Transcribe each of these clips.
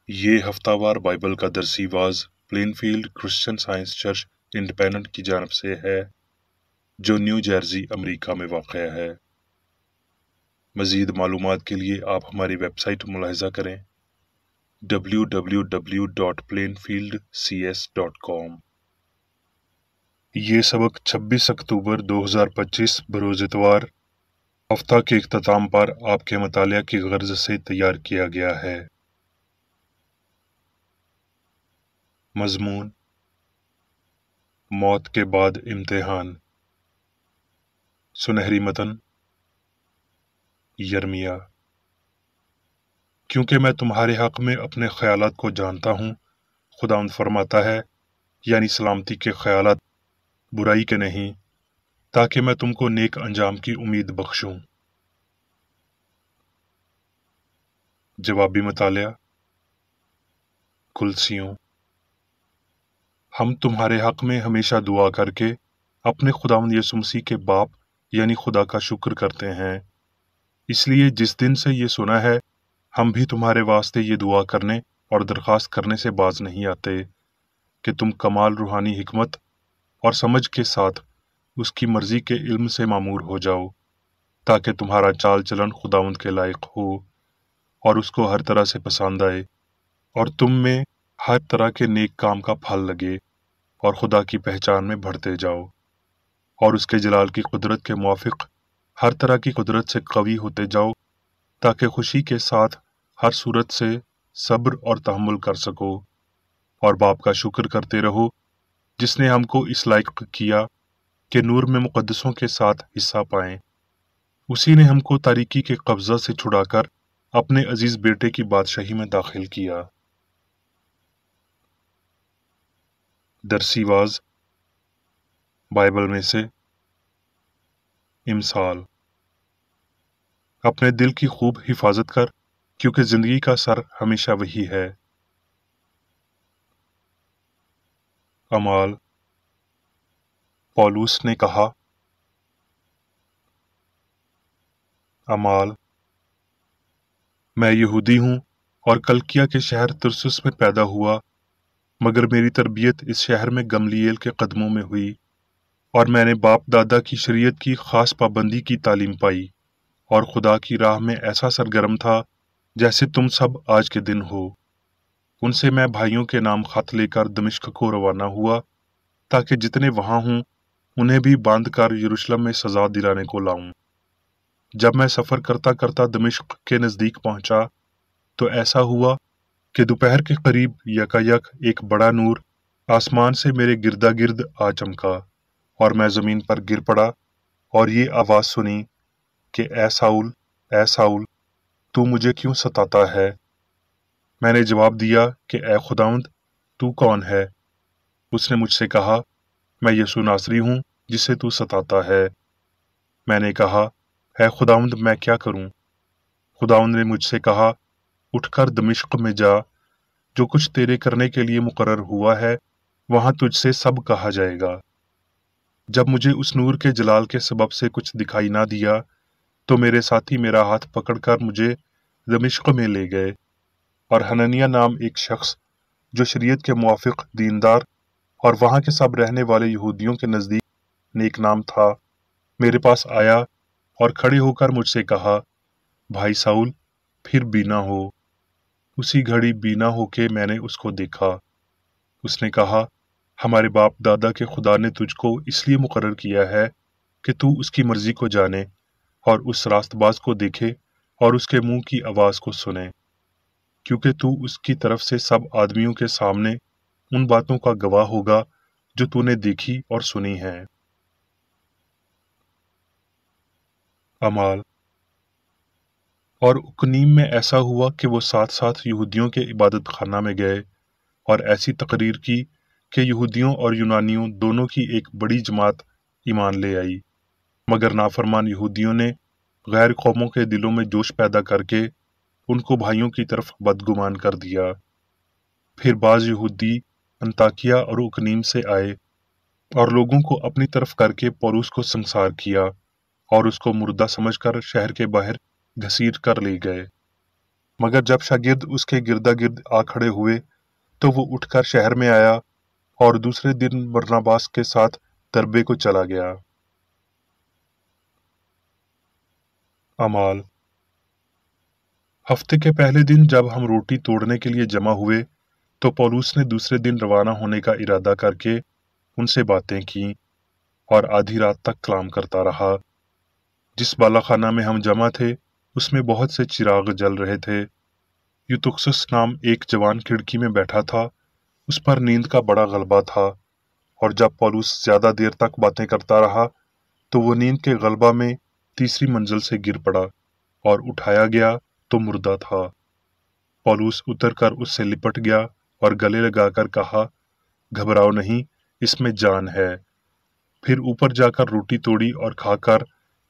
یہ ہفتہ وار بائبل کا درسی واز Plainfield Christian Science Church Independent کی جانب سے ہے جو نیو جرسی امریکہ میں واقع ہے۔ مزید معلومات کے لیے آپ ہماری ویب سائٹ ملاحظہ کریں www.plainfieldcs.com۔ یہ سبق 26 اکتوبر 2025 بروز اتوار ہفتہ کے اختتام پر آپ کے مطالعہ کی غرض سے تیار کیا گیا ہے۔ مضمون: موت کے بعد امتحان۔ سنہری متن: یرمیا۔ کیونکہ میں تمہارے حق میں اپنے خیالات کو جانتا ہوں، خداوند فرماتا ہے، یعنی سلامتی کے خیالات، برائی کے نہیں، تاکہ میں تم کو نیک انجام کی امید بخشوں۔ جوابی مطالعہ: کلسیوں۔ ہم تمہارے حق میں ہمیشہ دعا کر کے اپنے خداوند یسوع مسیح کے باپ یعنی خدا کا شکر کرتے ہیں۔ اس لیے جس دن سے یہ سنا ہے، ہم بھی تمہارے واسطے یہ دعا کرنے اور درخواست کرنے سے باز نہیں آتے کہ تم کمال روحانی حکمت اور سمجھ کے ساتھ اس کی مرضی کے علم سے معمور ہو جاؤ، تاکہ تمہارا چال چلن خداوند کے لائق ہو اور اس کو ہر طرح سے پسند آئے، اور تم میں ہر طرح کے نیک کام کا پھل لگے اور خدا کی پہچان میں بڑھتے جاؤ، اور اس کے جلال کی قدرت کے موافق ہر طرح کی قدرت سے قوی ہوتے جاؤ، تاکہ خوشی کے ساتھ ہر صورت سے صبر اور تحمل کر سکو، اور باپ کا شکر کرتے رہو جس نے ہم کو اس لائق کیا کہ نور میں مقدسوں کے ساتھ حصہ پائیں۔ اسی نے ہم کو تاریکی کے قبضہ سے چھڑا کر اپنے عزیز بیٹے کی بادشاہی میں داخل کیا۔ درسی واز بائبل میں سے امثال: اپنے دل کی خوب حفاظت کر، کیونکہ زندگی کا سر ہمیشہ وہی ہے۔ اعمال: پولس نے کہا، اعمال: میں یہودی ہوں اور کلکیا کے شہر ترسس میں پیدا ہوا، مگر میری تربیت اس شہر میں گملیل کے قدموں میں ہوئی، اور میں نے باپ دادا کی شریعت کی خاص پابندی کی تعلیم پائی، اور خدا کی راہ میں ایسا سرگرم تھا جیسے تم سب آج کے دن ہو۔ ان سے میں بھائیوں کے نام خط لے کر دمشق کو روانہ ہوا، تاکہ جتنے وہاں ہوں انہیں بھی باندھ کر یروشلم میں سزا دلانے کو لاؤں۔ جب میں سفر کرتا کرتا دمشق کے نزدیک پہنچا تو ایسا ہوا کہ دوپہر کے قریب یکایک ایک بڑا نور آسمان سے میرے گردا گرد آ چمکا، اور میں زمین پر گر پڑا اور یہ آواز سنی کہ اے ساؤل، اے ساؤل، تو مجھے کیوں ستاتا ہے؟ میں نے جواب دیا کہ اے خداوند، تو کون ہے؟ اس نے مجھ سے کہا، میں یسوع ناصری ہوں جسے تو ستاتا ہے۔ میں نے کہا، اے خداوند، میں کیا کروں؟ خداوند نے مجھ سے کہا، اٹھ کر دمشق میں جا، جو کچھ تیرے کرنے کے لیے مقرر ہوا ہے وہاں تجھ سے سب کہا جائے گا۔ جب مجھے اس نور کے جلال کے سبب سے کچھ دکھائی نہ دیا تو میرے ساتھی میرا ہاتھ پکڑ کر مجھے دمشق میں لے گئے، اور حنانیہ نام ایک شخص جو شریعت کے موافق دیندار اور وہاں کے سب رہنے والے یہودیوں کے نزدیک نیک نام تھا، میرے پاس آیا اور کھڑے ہو کر مجھ سے کہا، بھائی ساؤل، پھر بینا ہو۔ اسی گھڑی بینا ہو کے میں نے اس کو دیکھا۔ اس نے کہا، ہمارے باپ دادا کے خدا نے تجھ کو اس لیے مقرر کیا ہے کہ تو اس کی مرضی کو جانے اور اس راست باز کو دیکھے اور اس کے منہ کی آواز کو سنے، کیونکہ تو اس کی طرف سے سب آدمیوں کے سامنے ان باتوں کا گواہ ہوگا جو تو نے دیکھی اور سنی ہیں۔ اعمال: اور اکنیم میں ایسا ہوا کہ وہ ساتھ ساتھ یہودیوں کے عبادت خانہ میں گئے اور ایسی تقریر کی کہ یہودیوں اور یونانیوں دونوں کی ایک بڑی جماعت ایمان لے آئی، مگر نافرمان یہودیوں نے غیر قوموں کے دلوں میں جوش پیدا کر کے ان کو بھائیوں کی طرف بدگمان کر دیا۔ پھر بعض یہودی انطاکیہ اور اکنیم سے آئے اور لوگوں کو اپنی طرف کر کے پولس کو سنسار کیا اور اس کو مردہ سمجھ کر شہر کے باہر گھسیٹ کر لے گئے۔ مگر جب شاگرد اس کے گردا گرد آ کھڑے ہوئے تو وہ اٹھ کر شہر میں آیا اور دوسرے دن برناباس کے ساتھ دربے کو چلا گیا۔ اعمال۔ ہفتے کے پہلے دن جب ہم روٹی توڑنے کے لیے جمع ہوئے تو پولوس نے دوسرے دن روانہ ہونے کا ارادہ کر کے ان سے باتیں کی اور آدھی رات تک کلام کرتا رہا۔ جس بالا خانہ میں ہم جمع تھے اس میں بہت سے چراغ جل رہے تھے۔ یوتخسس نام ایک جوان کھڑکی میں بیٹھا تھا، اس پر نیند کا بڑا غلبہ تھا، اور جب پولوس زیادہ دیر تک باتیں کرتا رہا تو وہ نیند کے غلبہ میں تیسری منزل سے گر پڑا اور اٹھایا گیا تو مردہ تھا۔ پولوس اتر کر اس سے لپٹ گیا اور گلے لگا کر کہا، گھبراؤ نہیں، اس میں جان ہے۔ پھر اوپر جا کر روٹی توڑی اور کھا کر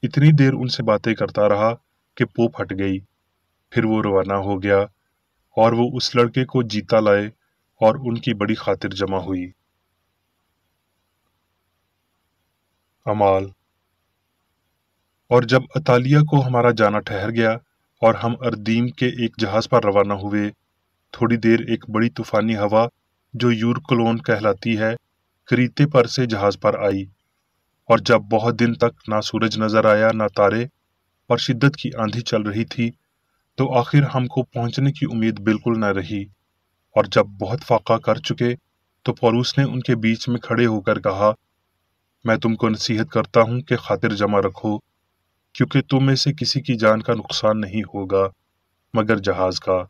اتنی دیر ان سے باتیں کرتا رہا کہ پو پھٹ گئی۔ پھر وہ روانہ ہو گیا اور وہ اس لڑکے کو جیتا لائے اور ان کی بڑی خاطر جمع ہوئی۔ اعمال۔ اور جب اطالیہ کو ہمارا جانا ٹھہر گیا اور ہم اردیم کے ایک جہاز پر روانہ ہوئے، تھوڑی دیر ایک بڑی طوفانی ہوا جو یورکلون کہلاتی ہے کریتے پر سے جہاز پر آئی، اور جب بہت دن تک نہ سورج نظر آیا نہ تارے اور شدت کی آندھی چل رہی تھی تو آخر ہم کو پہنچنے کی امید بالکل نہ رہی، اور جب بہت فاقہ کر چکے تو پولوس نے ان کے بیچ میں کھڑے ہو کر کہا، میں تم کو نصیحت کرتا ہوں کہ خاطر جمع رکھو، کیونکہ تم میں سے کسی کی جان کا نقصان نہیں ہوگا مگر جہاز کا،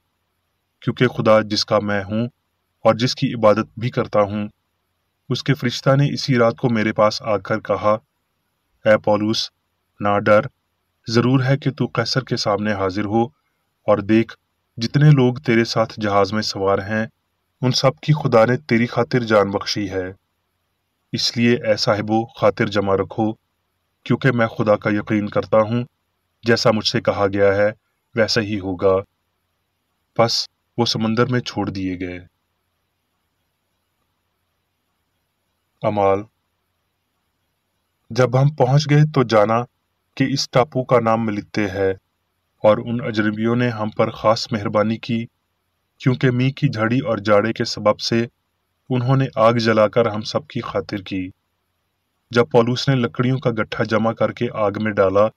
کیونکہ خدا جس کا میں ہوں اور جس کی عبادت بھی کرتا ہوں، اس کے فرشتہ نے اسی رات کو میرے پاس آ کر کہا، اے پولوس، نہ ڈر، ضرور ہے کہ تو قیصر کے سامنے حاضر ہو، اور دیکھ جتنے لوگ تیرے ساتھ جہاز میں سوار ہیں ان سب کی خدا نے تیری خاطر جان بخشی ہے، اس لیے اے صاحبو خاطر جمع رکھو، کیونکہ میں خدا کا یقین کرتا ہوں، جیسا مجھ سے کہا گیا ہے ویسا ہی ہوگا۔ پس وہ سمندر میں چھوڑ دیے گئے۔ اعمال۔ جب ہم پہنچ گئے تو جانا کہ اس ٹاپو کا نام ملیتے ہے، اور ان اجنبیوں نے ہم پر خاص مہربانی کی، کیونکہ می کی جھڑی اور جاڑے کے سبب سے انہوں نے آگ جلا کر ہم سب کی خاطر کی۔ جب پولوس نے لکڑیوں کا گٹھا جمع کر کے آگ میں ڈالا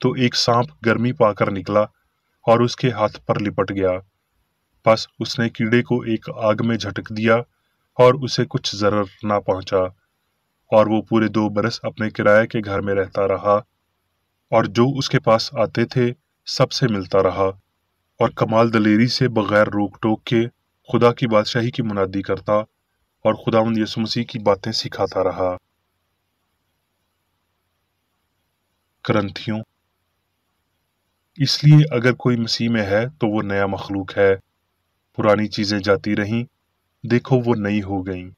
تو ایک سانپ گرمی پا کر نکلا اور اس کے ہاتھ پر لپٹ گیا، پس اس نے کیڑے کو ایک آگ میں جھٹک دیا اور اسے کچھ ضرر نہ پہنچا، اور وہ پورے 2 برس اپنے کرائے کے گھر میں رہتا رہا، اور جو اس کے پاس آتے تھے سب سے ملتا رہا، اور کمال دلیری سے بغیر روک ٹوک کے خدا کی بادشاہی کی منادی کرتا اور خداوند یسوع مسیح کی باتیں سکھاتا رہا۔ کرنتھیوں۔ اس لیے اگر کوئی مسیح میں ہے تو وہ نیا مخلوق ہے، پرانی چیزیں جاتی رہیں، دیکھو وہ نئی ہو گئیں۔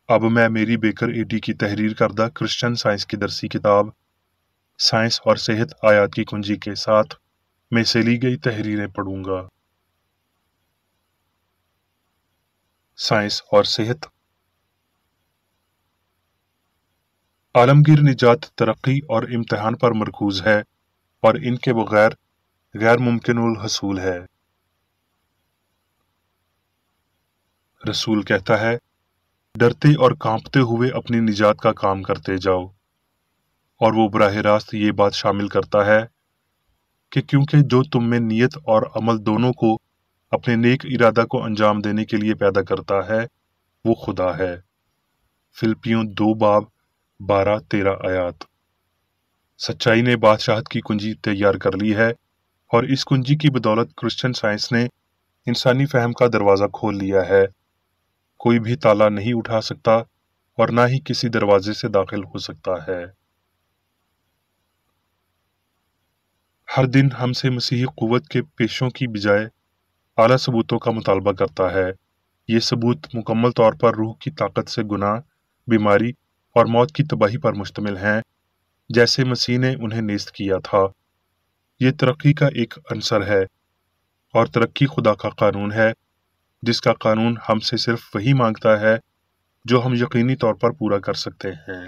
اب میں میری بیکر ایٹی کی تحریر کردہ کرسچن سائنس کی درسی کتاب سائنس اور صحت آیات کی کنجی کے ساتھ میں سے لی گئی تحریریں پڑھوں گا۔ سائنس اور صحت۔ عالمگیر نجات ترقی اور امتحان پر مرکوز ہے، اور ان کے بغیر غیر ممکن الحصول ہے۔ رسول کہتا ہے، ڈرتے اور کانپتے ہوئے اپنی نجات کا کام کرتے جاؤ، اور وہ براہ راست یہ بات شامل کرتا ہے کہ کیونکہ جو تم میں نیت اور عمل دونوں کو اپنے نیک ارادہ کو انجام دینے کے لیے پیدا کرتا ہے وہ خدا ہے۔ فلپیوں 2 باب 12-13 آیات۔ سچائی نے بادشاہت کی کنجی تیار کر لی ہے، اور اس کنجی کی بدولت کرسچن سائنس نے انسانی فہم کا دروازہ کھول لیا ہے۔ کوئی بھی تالا نہیں اٹھا سکتا اور نہ ہی کسی دروازے سے داخل ہو سکتا ہے۔ ہر دن ہم سے مسیحی قوت کے پیشوں کی بجائے اعلیٰ ثبوتوں کا مطالبہ کرتا ہے۔ یہ ثبوت مکمل طور پر روح کی طاقت سے گناہ، بیماری اور موت کی تباہی پر مشتمل ہیں، جیسے مسیح نے انہیں نیست کیا تھا۔ یہ ترقی کا ایک عنصر ہے، اور ترقی خدا کا قانون ہے، جس کا قانون ہم سے صرف وہی مانگتا ہے جو ہم یقینی طور پر پورا کر سکتے ہیں۔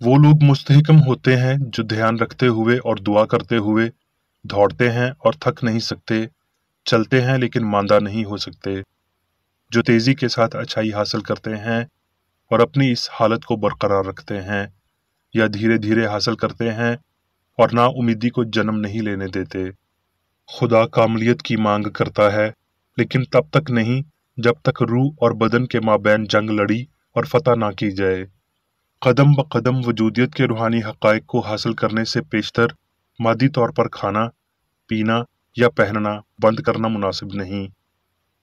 वो लोग मुस्तहकम होते हैं जो ध्यान रखते हुए और दुआ करते हुए दौड़ते हैं और थक नहीं सकते, चलते हैं लेकिन मांदा नहीं हो सकते, जो तेजी के साथ अच्छाई हासिल करते हैं और अपनी इस हालत को बरकरार रखते हैं, या धीरे धीरे हासिल करते हैं और ना उम्मीदी को जन्म नहीं लेने देते। खुदा कामलियत की मांग करता है, लेकिन तब तक नहीं जब तक रूह और बदन के माबैन जंग लड़ी और फतह ना की जाए। कदम ब कदम वजूदियत के रूहानी हक़ाइक़ को हासिल करने से पेशतर मादी तौर पर खाना, पीना या पहनना बंद करना मुनासिब नहीं।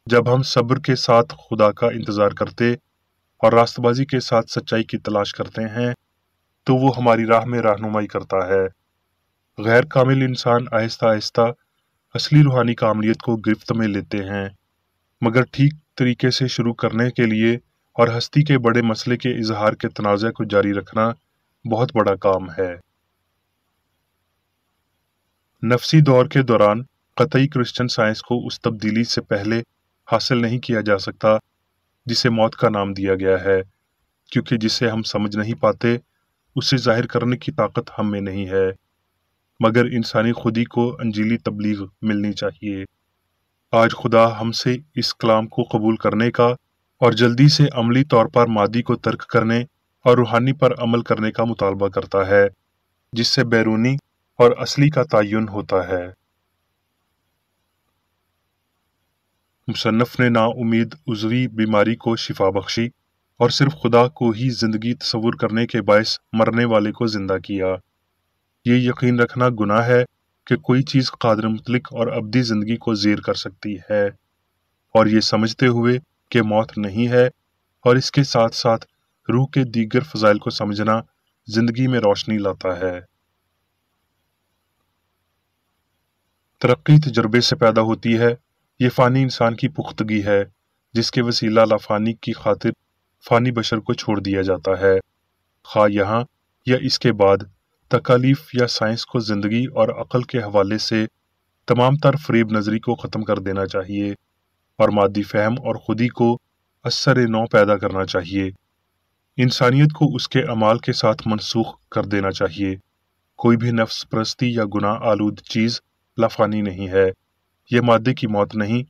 जब हम सब्र के साथ खुदा का इंतज़ार करते और रास्तबाजी के साथ सच्चाई की तलाश करते हैं, तो वो हमारी राह में रहनुमाई करता है। गैर कामिल इंसान आहिस्ता आहिस्ता असली रूहानी कामलियत को गिरफ्त में लेते हैं, मगर ठीक तरीके से शुरू करने के लिए और हस्ती के बड़े मसले के इजहार के तनाज़े को जारी रखना बहुत बड़ा काम है। नफसी दौर के दौरान कतई क्रिश्चियन साइंस को उस तब्दीली से पहले हासिल नहीं किया जा सकता जिसे मौत का नाम दिया गया है, क्योंकि जिसे हम समझ नहीं पाते उसे जाहिर करने की ताकत हम में नहीं है, मगर इंसानी खुदी को अंजीली तबलीग मिलनी चाहिए। आज खुदा हमसे इस कलाम को कबूल करने का और जल्दी से अमली तौर पर मादी को तर्क करने और रूहानी पर अमल करने का मुतालबा करता है, जिससे बैरूनी और असली का तयन होता है। मुसन्नफ ने नाउमीद उज़वी बीमारी को शिफा बख्शी और सिर्फ खुदा को ही जिंदगी तस्वुर करने के बायस मरने वाले को जिंदा किया। ये यकीन रखना गुनाह है कि कोई चीज़ कादिर मुतलक और अब्दी जिंदगी को ज़ेर कर सकती है, और ये समझते हुए कि मौत नहीं है और इसके साथ साथ रूह के दीगर फ़ज़ाइल को समझना जिंदगी में रोशनी लाता है। तरक्की तजर्बे से पैदा होती है। ये फ़ानी इंसान की पुख्तगी है जिसके वसीला लाफ़ानी की खातिर फ़ानी बशर को छोड़ दिया जाता है। खा यहाँ या इसके बाद तकालीफ या साइंस को ज़िंदगी और अक़ल के हवाले से तमाम तर फ़रेब नज़री को ख़त्म कर देना चाहिए और मादी फ़हम और खुदी को असर नौ पैदा करना चाहिए। इंसानियत को उसके अमाल के साथ मनसूख कर देना चाहिए। कोई भी नफ्स परस्ती या गुनाह आलूद चीज़ लाफ़ानी नहीं है। यह मादे की मौत नहीं,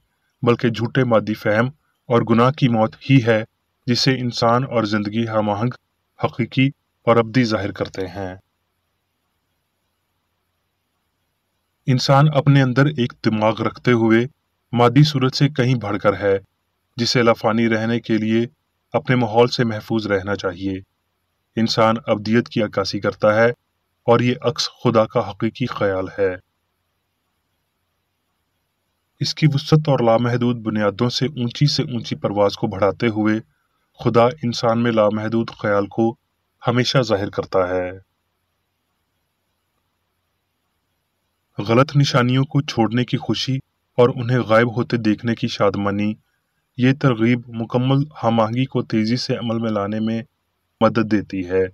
बल्कि झूठे मादी फ़हम और गुनाह की मौत ही है जिसे इंसान और ज़िंदगी हमआहंग, हकीकी और अब्दी ज़ाहिर करते हैं। इंसान अपने अंदर एक दिमाग रखते हुए मादी सूरत से कहीं बढ़कर है, जिसे लाफ़ानी रहने के लिए अपने माहौल से महफूज रहना चाहिए। इंसान अब्दियत की अक्कासी करता है और ये अक्स खुदा का हकीकी ख्याल है। इसकी वुसअत और लामहदूद बुनियादों से ऊंची परवाज को बढ़ाते हुए खुदा इंसान में लामहदूद ख्याल को हमेशा जाहिर करता है। गलत निशानियों को छोड़ने की खुशी और उन्हें गायब होते देखने की शादमानी, ये तरगीब मुकम्मल हमआहंगी को तेजी से अमल में लाने में मदद देती है।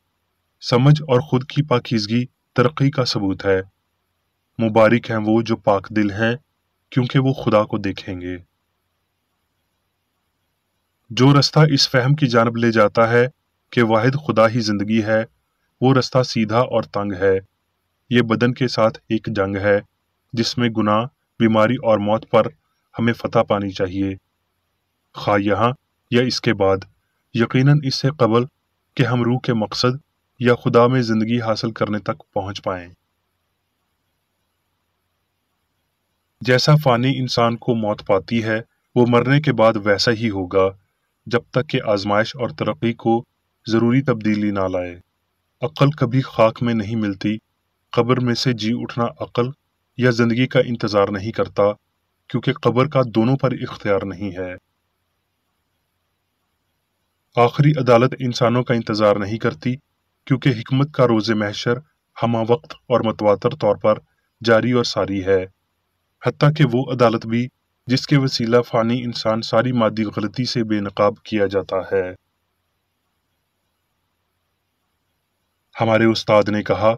समझ और खुद की पाकीज़गी तरक्की का सबूत है। मुबारक हैं वो जो पाक दिल हैं, क्योंकि वो खुदा को देखेंगे। जो रास्ता इस फहम की जानब ले जाता है कि वाहिद खुदा ही जिंदगी है, वो रास्ता सीधा और तंग है। ये बदन के साथ एक जंग है जिसमें गुनाह, बीमारी और मौत पर हमें फतह पानी चाहिए, खा यहाँ या इसके बाद, यकीनन इससे कबल कि हम रूह के मकसद या खुदा में जिंदगी हासिल करने तक पहुंच पाएं। जैसा फानी इंसान को मौत पाती है, वो मरने के बाद वैसा ही होगा, जब तक कि आजमाइश और तरक्की को ज़रूरी तब्दीली ना लाए। अक्ल कभी खाक में नहीं मिलती। कब्र में से जी उठना अक्ल या ज़िंदगी का इंतज़ार नहीं करता, क्योंकि कब्र का दोनों पर इख्तियार नहीं है। आखिरी अदालत इंसानों का इंतज़ार नहीं करती, क्योंकि हिकमत का रोज़े महशर हमा वक्त और मतवातर तौर पर जारी और सारी है। हत्ता कि वो अदालत भी जिसके वसीला फ़ानी इंसान सारी मादी गलती से बेनकाब किया जाता है। हमारे उस्ताद ने कहा,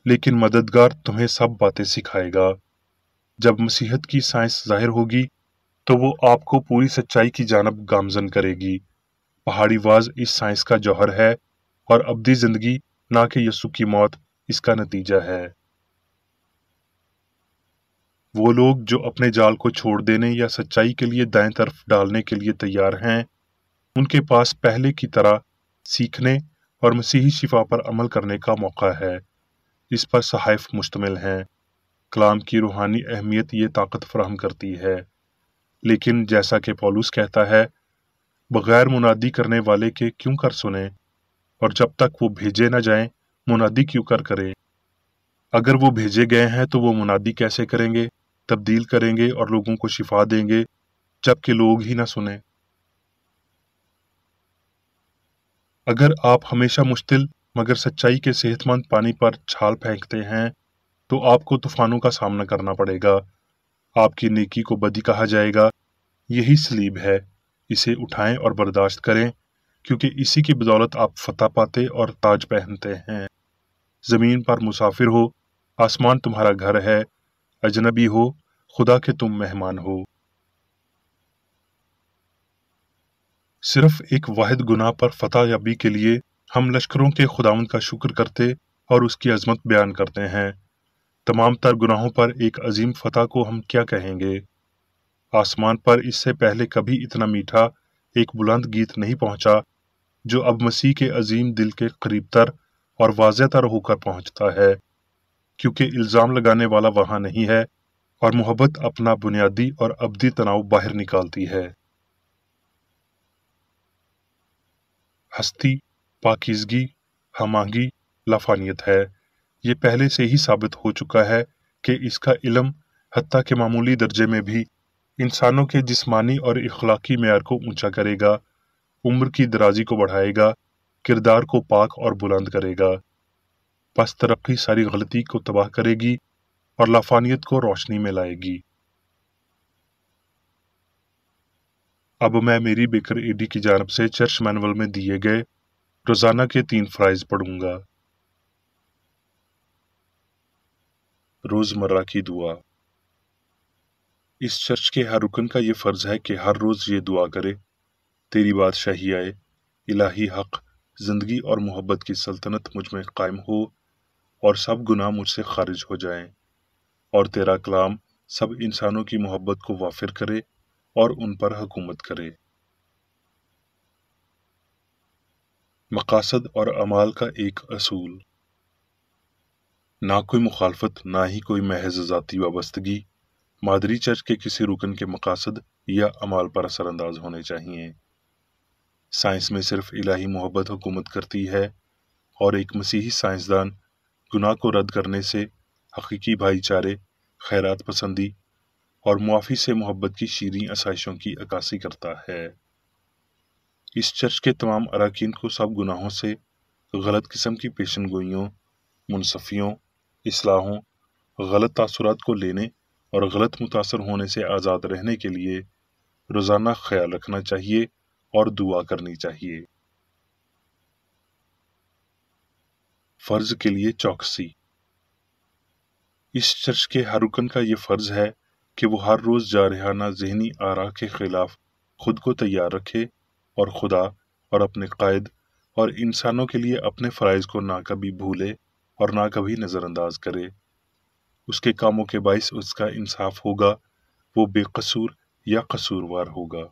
लेकिन मददगार तुम्हें सब बातें सिखाएगा। जब मसीहत की साइंस जाहिर होगी तो वो आपको पूरी सच्चाई की जानब गामजन करेगी। पहाड़ी वाज इस साइंस का जौहर है और अब्दी जिंदगी نہ کہ यीशु की मौत इसका नतीजा है। वो लोग जो अपने जाल को छोड़ देने या सच्चाई के लिए दाएं तरफ डालने के लिए तैयार हैं, उनके पास पहले की तरह सीखने और मसीही शिफा पर अमल करने का मौका है। इस पर सहाइफ मुश्तमिल हैं। कलाम की रूहानी अहमियत ये ताकत फराहम करती है, लेकिन जैसा कि पौलुस कहता है, बगैर मुनादी करने वाले के क्यों कर सुने, और जब तक वो भेजे न जाएं, मुनादी क्यों कर करे। अगर वो भेजे गए हैं तो वो मुनादी कैसे करेंगे, तब्दील करेंगे और लोगों को शिफा देंगे, जबकि लोग ही न सुने। अगर आप हमेशा मुश्तिल मगर सच्चाई के सेहतमंद पानी पर छाल फेंकते हैं, तो आपको तूफानों का सामना करना पड़ेगा। आपकी नेकी को बदी कहा जाएगा। यही सलीब है, इसे उठाएं और बर्दाश्त करें, क्योंकि इसी की बदौलत आप फतह पाते और ताज पहनते हैं। जमीन पर मुसाफिर हो, आसमान तुम्हारा घर है। अजनबी हो, खुदा के तुम मेहमान हो। सिर्फ एक वाहिद गुनाह पर फतह याबी के लिए हम लश्करों के खुदावंद का शुक्र करते और उसकी अजमत बयान करते हैं। तमाम तर गुनाहों पर एक अजीम फतह को हम क्या कहेंगे। आसमान पर इससे पहले कभी इतना मीठा एक बुलंद गीत नहीं पहुंचा, जो अब मसीह के अजीम दिल के करीब तर और वाज़ेह तर होकर पहुंचता है, क्योंकि इल्ज़ाम लगाने वाला वहां नहीं है और मोहब्बत अपना बुनियादी और अबदी तनाव बाहर निकालती है। हस्ती, पाकीज़गी, हमांगी, लाफानियत है। ये पहले से ही साबित हो चुका है कि इसका इल्म हत्ता के मामूली दर्जे में भी इंसानों के जिस्मानी और इखलाकी मेयार को ऊंचा करेगा, उम्र की दराजी को बढ़ाएगा, किरदार को पाक और बुलंद करेगा। बस तरक्की सारी गलती को तबाह करेगी और लाफानियत को रोशनी में लाएगी। अब मैं मेरी बेकर एडी की जानब से चर्च मैनुअल में दिए गए रोजाना के 3 फ़राइज़ पढ़ूंगा। रोजमर्रा की दुआ। इस चर्च के हर रुकन का ये फर्ज है कि हर रोज ये दुआ करे, तेरी बादशाही आए, इलाही हक, जिंदगी और मोहब्बत की सल्तनत मुझ में कायम हो और सब गुनाह मुझसे खारिज हो जाएं, और तेरा कलाम सब इंसानों की मोहब्बत को वाफिर करे और उन पर हुकूमत करे। मकासद और अमाल का एक असूल। ना कोई मुखालफत, ना ही कोई महज ज़ाती वाबस्तगी मादरी चर्च के किसी रुकन के मकासद या अमाल पर असरअंदाज होने चाहिए। साइंस में सिर्फ इलाही मोहब्बत हुकूमत करती है और एक मसीही साइंसदान गुनाह को रद्द करने से हकीकी भाईचारे, खैरात पसंदी और मुआफ़ी से मोहब्बत की शीरीं आसाइशों की अक्कासी करता है। इस चर्च के तमाम अरकान को सब गुनाहों से, गलत किस्म की पेशन गोइयों, मुनसफियों, इस्लाहों, गलत तासुरात को लेने और गलत मुतासर होने से आज़ाद रहने के लिए रोज़ाना ख्याल रखना चाहिए और दुआ करनी चाहिए। फ़र्ज के लिए चौकसी। इस चर्च के हर रुकन का ये फ़र्ज है कि वो हर रोज़ जारहाना ज़हनी आरा के खिलाफ खुद को तैयार रखे और खुदा और अपने कायद और इंसानों के लिए अपने फ़राइज़ को ना कभी भूले और ना कभी नज़रअंदाज करे। उसके कामों के बाइस उसका इंसाफ होगा, वो बेकसूर या कसूरवार होगा।